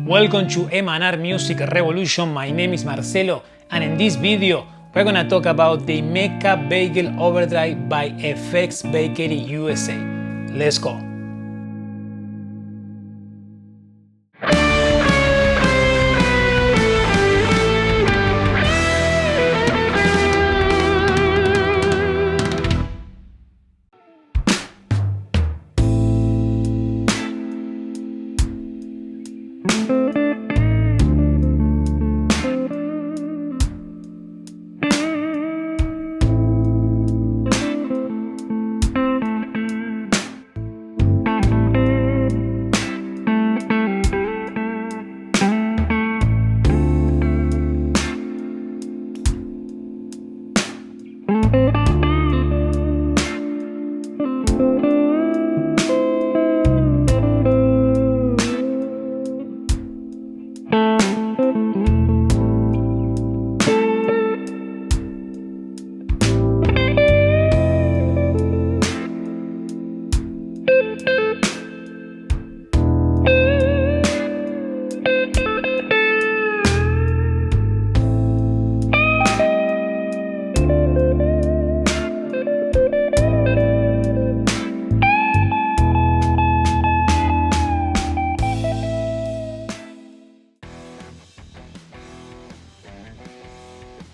Welcome to Emanar Music Revolution. My name is Marcelo, and in this video we're gonna talk about the Mecca Bagel Overdrive by FX Bakery USA. Let's go.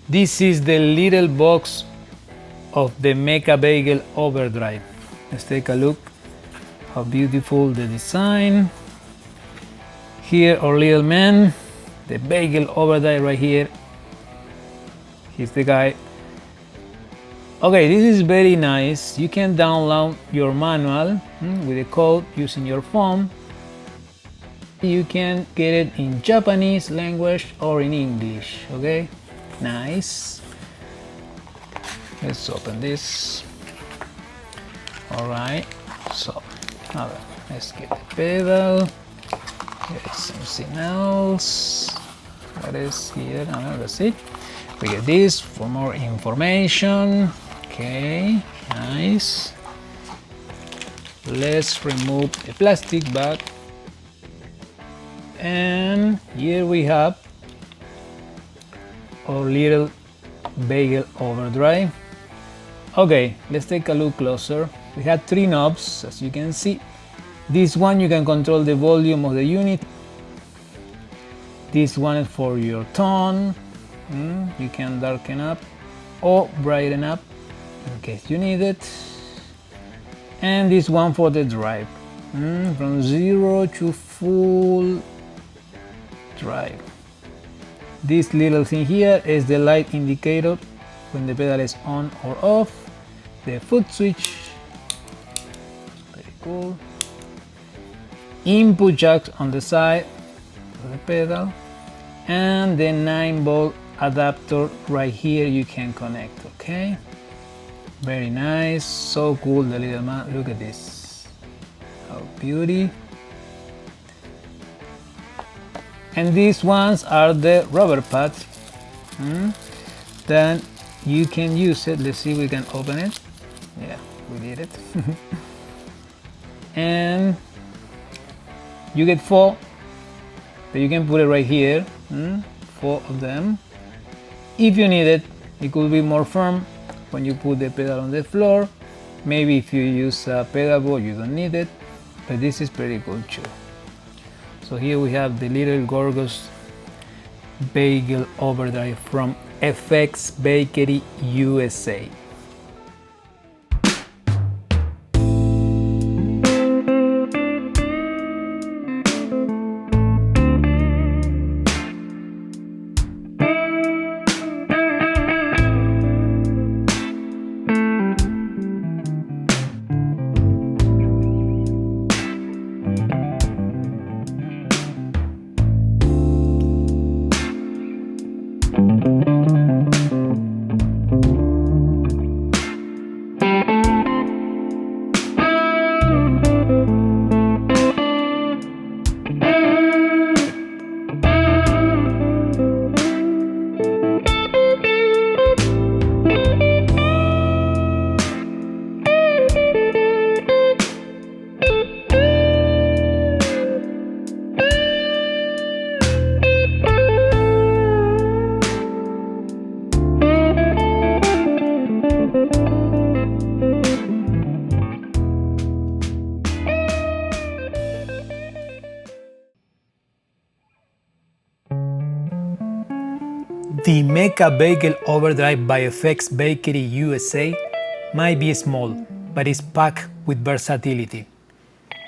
This is the little box of the Mecca Bagel Overdrive. Let's take a look how beautiful the design. Here our little man, the Bagel Overdrive right here. He's the guy. Okay, this is very nice. You can download your manual with the code using your phone. You can get it in Japanese language or in English, okay? Nice. Let's open this. All right, so let's get the pedal. Here's something else. What is here? Let's see. We get this for more information. Okay, nice. Let's remove the plastic bag. And here we have our little Bagel Overdrive. Okay, let's take a look closer. We have three knobs, as you can see. This one you can control the volume of the unit. This one is for your tone. You can darken up or brighten up in case you need it. And this one for the drive, from 0 to full drive. This little thing here is the light indicator when the pedal is on or off. The foot switch, very cool. Input jacks on the side of the pedal, and the 9-volt adapter right here you can connect. Okay, very nice, so cool. The little man, look at this, how beauty. And these ones are the rubber pads. Then you can use it. Let's see if we can open it. Yeah, we did it. And you get 4, but you can put it right here. 4 of them. If you need it, it could be more firm when you put the pedal on the floor. Maybe if you use a pedal board, you don't need it, but this is pretty cool too. So here we have the little Gorgeous Bagel Overdrive from FX Bakery USA. The Mecha Bagel Overdrive by FX Bakery USA might be small, but is packed with versatility.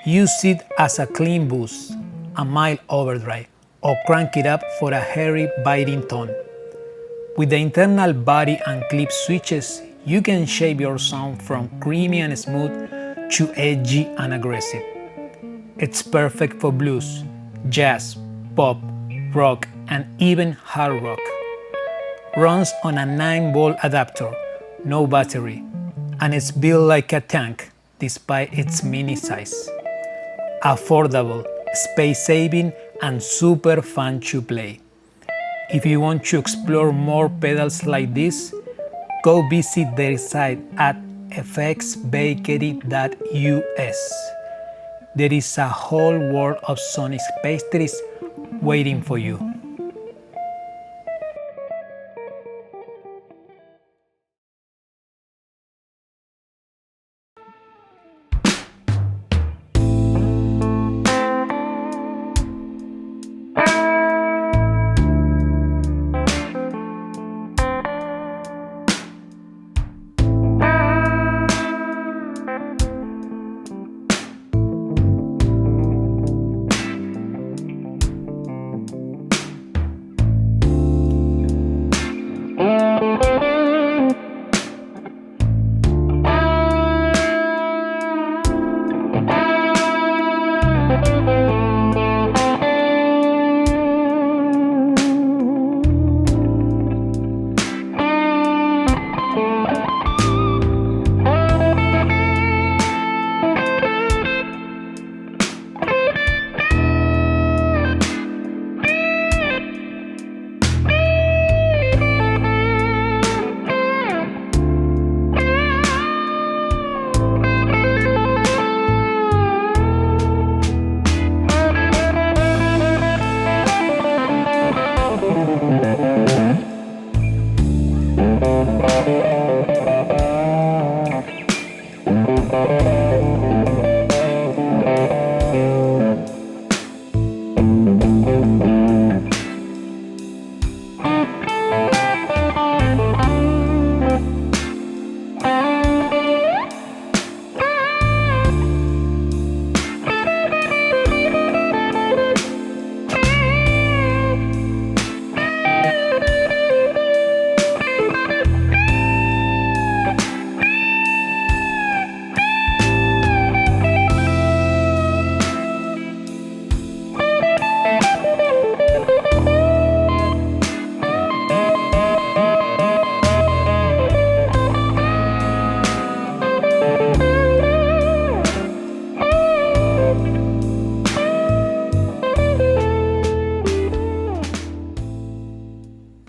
Use it as a clean boost, a mild overdrive, or crank it up for a hairy, biting tone. With the internal body and clip switches, you can shape your sound from creamy and smooth to edgy and aggressive. It's perfect for blues, jazz, pop, rock, and even hard rock. Runs on a 9-volt adapter, no battery, and it's built like a tank despite its mini size. Affordable, space-saving, and super fun to play. If you want to explore more pedals like this, go visit their site at fxbakery.us. There is a whole world of sonic pastries waiting for you.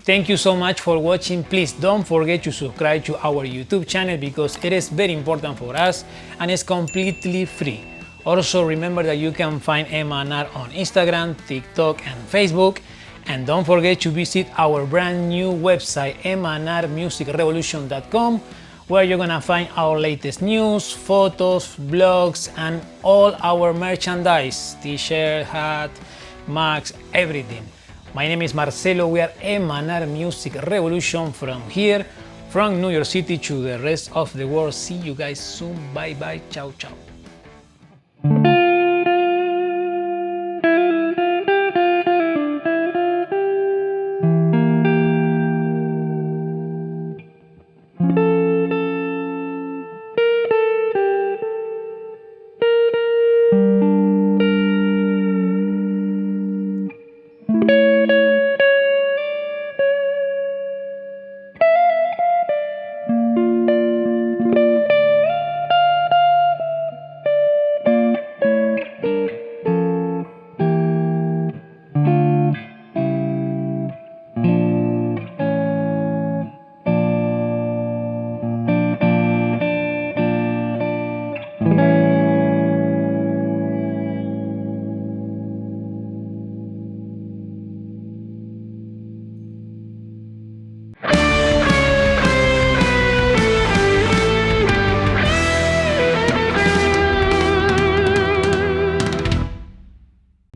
Thank you so much for watching. Please don't forget to subscribe to our YouTube channel because it is very important for us and it's completely free. Also remember that you can find Emanar on Instagram, TikTok and Facebook. And don't forget to visit our brand new website emanarmusicrevolution.com, where you're gonna find our latest news, photos, blogs, and all our merchandise, t-shirt, hat, mugs, everything. My name is Marcelo. We are Emanar Music Revolution from here, from New York City to the rest of the world. See you guys soon. Bye bye. Ciao, ciao.